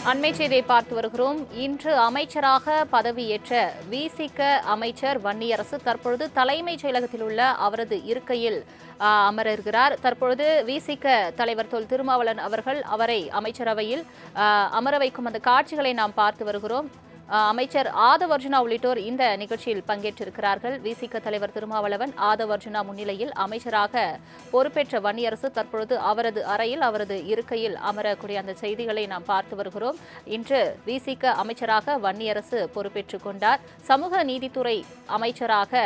அண்மை செய்தியை பார்த்து வருகிறோம். இன்று அமைச்சராக பதவியேற்ற விசிக அமைச்சர் வன்னியரசு தற்பொழுது தலைமைச் செயலகத்தில் உள்ள அவரது இருக்கையில் அமர இருக்கிறார். தற்பொழுது விசிக தலைவர் தொல் திருமாவளவன் அவர்கள் அவரை அமைச்சரவையில் அமர வைக்கும் அந்த காட்சிகளை நாம் பார்த்து வருகிறோம். அமைச்சர் ஆதவ் அர்ஜுனா உள்ளிட்டோர் இந்த நிகழ்ச்சியில் பங்கேற்றிருக்கிறார்கள். விசிக தலைவர் திருமாவளவன், ஆதவ் அர்ஜுனா முன்னிலையில் அமைச்சராக பொறுப்பேற்ற வன்னியரசு தற்பொழுது அவரது அறையில் அவரது இருக்கையில் அமரக்கூடிய அந்த செய்திகளை நாம் பார்த்து வருகிறோம். இன்று விசிக அமைச்சராக வன்னியரசு பொறுப்பேற்றுக் கொண்டார். சமூக நீதித்துறை அமைச்சராக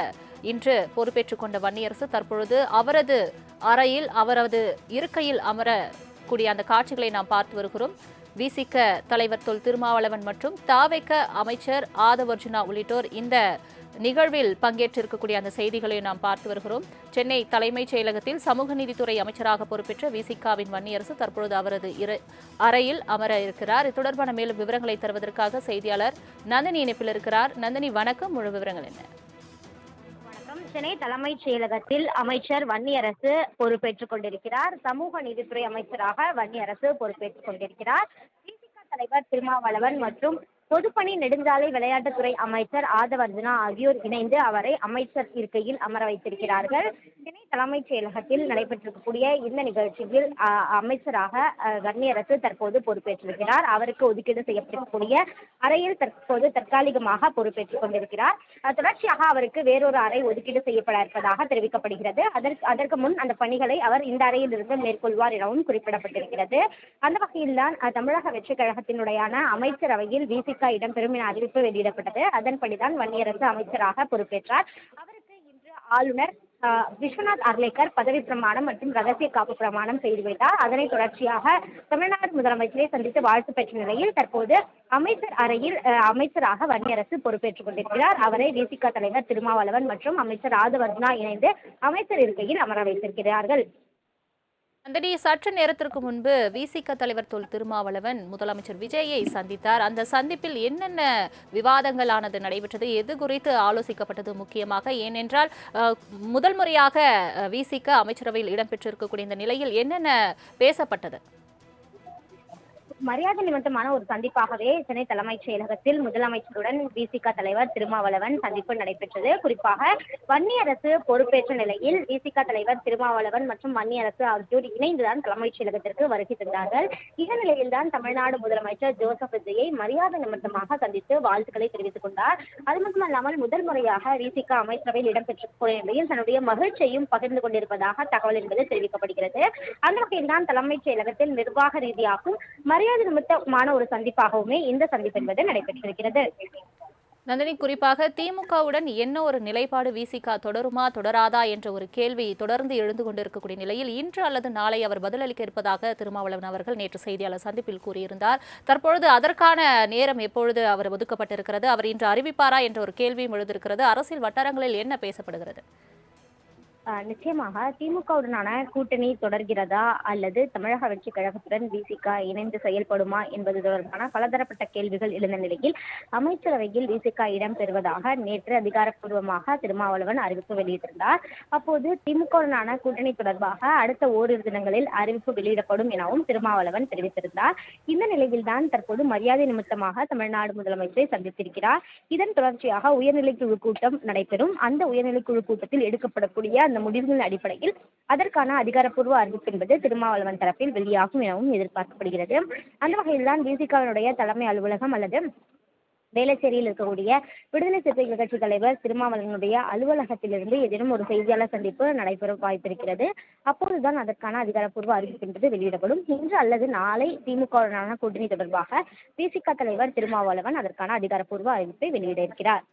இன்று பொறுப்பேற்றுக் கொண்ட வன்னியரசு தற்பொழுது அவரது அறையில் அவரது இருக்கையில் அமரக்கூடிய அந்த காட்சிகளை நாம் பார்த்து வருகிறோம். விசிக தலைவர் தொல் திருமாவளவன் மற்றும் தாவேக அமைச்சர் ஆதவ் அர்ஜுனா உள்ளிட்டோர் இந்த நிகழ்வில் பங்கேற்றிருக்கக்கூடிய அந்த செய்திகளை நாம் பார்த்து வருகிறோம். சென்னை தலைமைச் செயலகத்தில் சமூக நீதித்துறை அமைச்சராக பொறுப்பேற்ற விசிகாவின் வன்னியரசு தற்பொழுது அவரது அறையில் அமர இருக்கிறார். இது தொடர்பான மேலும் விவரங்களை தருவதற்காக செய்தியாளர் நந்தினி இணைப்பில் இருக்கிறார். நந்தினி, வணக்கம். முழு விவரங்கள் என்ன? சென்னை தலைமைச் செயலகத்தில் அமைச்சர் வன்னியரசு பொறுப்பேற்றுக் கொண்டிருக்கிறார். சமூக நீதித்துறை அமைச்சராக வன்னியரசு பொறுப்பேற்றுக் கொண்டிருக்கிறார். திமுக தலைவர் திருமாவளவன் மற்றும் பொதுப்பணி நெடுஞ்சாலை விளையாட்டுத்துறை அமைச்சர் ஆதவ் அர்ஜுனா ஆகியோர் இணைந்து அவரை அமைச்சர் இருக்கையில் அமர வைத்திருக்கிறார்கள். சென்னை தலைமைச் செயலகத்தில் நடைபெற்றிருக்கக்கூடிய இந்த நிகழ்ச்சியில் அமைச்சராக வன்னியரசு தற்போது பொறுப்பேற்றிருக்கிறார். அவருக்கு ஒதுக்கீடு செய்யப்பட்டிருக்கக்கூடிய அறையில் தற்போது தற்காலிகமாக பொறுப்பேற்றுக் கொண்டிருக்கிறார். தொடர்ச்சியாக அவருக்கு வேறொரு அறை ஒதுக்கீடு செய்யப்பட இருப்பதாக தெரிவிக்கப்படுகிறது. அதற்கு முன் அந்த பணிகளை அவர் இந்த அறையில் இருந்து மேற்கொள்வார் எனவும் குறிப்பிடப்பட்டிருக்கிறது. அந்த வகையில்தான் தமிழக வெற்றிக் கழகத்தினுடையான அமைச்சரவையில் இடம்பெறும் என அறிவிப்பு வெளியிடப்பட்டது. அதன்படிதான் வன்னியரசு அமைச்சராக பொறுப்பேற்றார். அவருக்கு இன்று ஆளுநர் விஸ்வநாத் அர்லேக்கர் பதவி பிரமாணம் மற்றும் ரகசிய காப்பு பிரமாணம் செய்து வைத்தார். அதனை தொடர்ச்சியாக தமிழ்நாடு முதலமைச்சரை சந்தித்து வாழ்த்து பெற்ற நிலையில் தற்போது அமைச்சர் அறையில் அமைச்சராக வன்னியரசு பொறுப்பேற்றுக் கொண்டிருக்கிறார். அவரை விசிக தலைவர் திருமாவளவன் மற்றும் அமைச்சர் ஆதவ் அர்ஜுனா இணைந்து அமைச்சர் இருக்கையில் அமர வைத்திருக்கிறார்கள். நந்தினி, சற்று நேரத்திற்கு முன்பு விசிக தலைவர் தொல் திருமாவளவன் முதலமைச்சர் விஜயை சந்தித்தார். அந்த சந்திப்பில் என்னென்ன விவாதங்களானது நடைபெற்றது? எது குறித்து ஆலோசிக்கப்பட்டது? முக்கியமாக ஏனென்றால் முதல் முறையாக விசிக அமைச்சரவையில் இடம்பெற்றிருக்கக்கூடிய இந்த நிலையில் என்னென்ன பேசப்பட்டது? மரியாதை நிமித்தமான ஒரு சந்திப்பாகவே சென்னை தலைமைச் செயலகத்தில் முதலமைச்சருடன் விசிக தலைவர் திருமாவளவன் சந்திப்பு நடைபெற்றது. குறிப்பாக வன்னியரசு பொறுப்பேற்ற நிலையில் விசிக தலைவர் திருமாவளவன் மற்றும் வன்னியரசு ஆகியோர் இணைந்துதான் தலைமைச் செயலகத்திற்கு வருகை தந்தார்கள். இந்த நிலையில்தான் தமிழ்நாடு முதலமைச்சர் ஜோசப் விஜயை மரியாதை நிமித்தமாக சந்தித்து வாழ்த்துக்களை தெரிவித்துக் கொண்டார். அது மட்டுமல்லாமல் முதல் முறையாக விசிக அமைச்சரவையில் இடம்பெற்ற நிலையில் தன்னுடைய மகிழ்ச்சியையும் பகிர்ந்து கொண்டிருப்பதாக தகவல் என்பது தெரிவிக்கப்படுகிறது. அந்த வகையில்தான் தலைமைச் செயலகத்தில் நிர்வாக ரீதியாகவும் மரியாதை நிமித்தமான ஒரு சந்திப்பாகவுமே இந்த சந்திப்பு என்பது நடைபெற்றிருக்கிறது. நந்தினி, குறிப்பாக திமுகவுடன் என்ன ஒரு நிலைப்பாடு விசிக தொடருமா தொடராதா என்ற ஒரு கேள்வி தொடர்ந்து எழுந்து கொண்டிருக்கக்கூடிய நிலையில் இன்று அல்லது நாளை அவர் பதிலளிக்க இருப்பதாக திருமாவளவன் அவர்கள் நேற்று செய்தியாளர் சந்திப்பில் கூறியிருந்தார். தற்பொழுது அதற்கான நேரம் எப்பொழுது அவர் ஒதுக்கப்பட்டிருக்கிறது? அவர் இன்று அறிவிப்பாரா என்ற ஒரு கேள்வியும் எழுதியிருக்கிறது. அரசியல் வட்டாரங்களில் என்ன பேசப்படுகிறது? நிச்சயமாக திமுகவுடனான கூட்டணி தொடர்கிறதா அல்லது தமிழக வெற்றி கழகத்துடன் விசிக இணைந்து செயல்படுமா என்பது தொடர்பான பலதரப்பட்ட கேள்விகள் எழுந்த நிலையில் அமைச்சரவையில் விசிக இடம்பெறுவதாக நேற்று அதிகாரப்பூர்வமாக திருமாவளவன் அறிவிப்பு வெளியிட்டிருந்தார். அப்போது திமுகவுடனான கூட்டணி தொடர்பாக அடுத்த ஓரிரு தினங்களில் அறிவிப்பு வெளியிடப்படும் எனவும் திருமாவளவன் தெரிவித்திருந்தார். இந்த நிலையில்தான் தற்போது மரியாதை நிமித்தமாக தமிழ்நாடு முதலமைச்சரை சந்தித்திருக்கிறார். இதன் தொடர்ச்சியாக உயர்நிலைக்குழு கூட்டம் நடைபெறும். அந்த உயர்நிலைக்குழு கூட்டத்தில் எடுக்கப்படக்கூடிய அந்த முடிவுகளின் அடிப்படையில் அதற்கான அதிகாரப்பூர்வ அறிவிப்பு என்பது திருமாவளவன் தரப்பில் வெளியாகும் எனவும் எதிர்பார்க்கப்படுகிறது. அந்த வகையில்தான் விசிகவினுடைய தலைமை அலுவலகம் அல்லது வேளச்சேரியில் இருக்கக்கூடிய விடுதலை சிறுத்தைகள் கட்சி தலைவர் திருமாவளவனுடைய அலுவலகத்திலிருந்து ஏதேனும் ஒரு செய்தியாளர் சந்திப்பு நடைபெற வாய்ப்பிருக்கிறது. அப்போதுதான் அதற்கான அதிகாரப்பூர்வ அறிவிப்பு என்பது வெளியிடப்படும். இன்று அல்லது நாளை திமுகவுடனான கூட்டணி தொடர்பாக விசிக தலைவர் திருமாவளவன் அதற்கான அதிகாரப்பூர்வ அறிவிப்பை வெளியிட இருக்கிறார்.